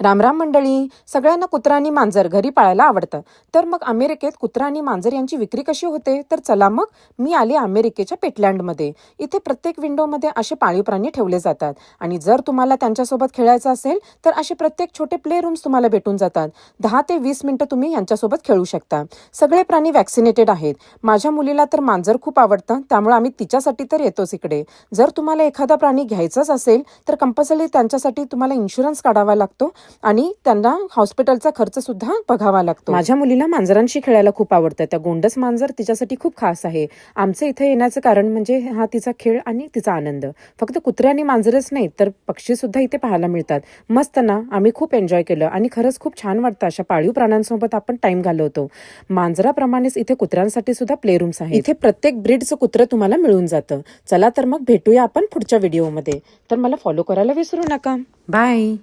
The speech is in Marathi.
रामराम मंडळी. सगळ्यांना कुत्रा आणि मांजर घरी पाळायला आवडतं. तर मग अमेरिकेत कुत्रा आणि मांजर यांची विक्री कशी होते? तर चला मग मी आले अमेरिकेच्या पेटलँडमध्ये. इथे प्रत्येक विंडोमध्ये असे पाळीव प्राणी ठेवले जातात आणि जर तुम्हाला त्यांच्यासोबत खेळायचं असेल तर असे प्रत्येक छोटे प्ले रूम्स तुम्हाला भेटून जातात. 10 ते 20 मिनिटं तुम्ही यांच्यासोबत खेळू शकता. सगळे प्राणी वॅक्सिनेटेड आहेत. माझ्या मुलीला तर मांजर खूप आवडतं, त्यामुळे आम्ही तिच्यासाठी तर येतोच इकडे. जर तुम्हाला एखादा प्राणी घ्यायचाच असेल तर कंपल्सरी त्यांच्यासाठी तुम्हाला इन्शुरन्स काढावा लागतो आणि त्यांना हॉस्पिटलचा खर्च सुद्धा बघावा लागतो. माझ्या मुलीला मांजरांशी खेळायला खूप आवडतं. त्या गोंडस मांजर तिच्यासाठी खूप खास आहे. आमचं इथे येण्याचं कारण म्हणजे हा तिचा खेळ आणि तिचा आनंद. फक्त कुत्रे आणि मांजरच नाही तर पक्षी सुद्धा इथे पाहायला मिळतात. मस्त ना. आम्ही खूप एन्जॉय केलं आणि खरंच खूप छान वाटतं अशा पाळीव प्राण्यांसोबत आपण टाइम घालवतो. मांजराप्रमाणेच इथे कुत्र्यांसाठी सुद्धा प्ले रूम्स आहेत. इथे प्रत्येक ब्रीडचं कुत्रं तुम्हाला मिळून जातं. चला तर मग भेटूया आपण पुढच्या व्हिडिओमध्ये. तर मला फॉलो करायला विसरू नका. बाय.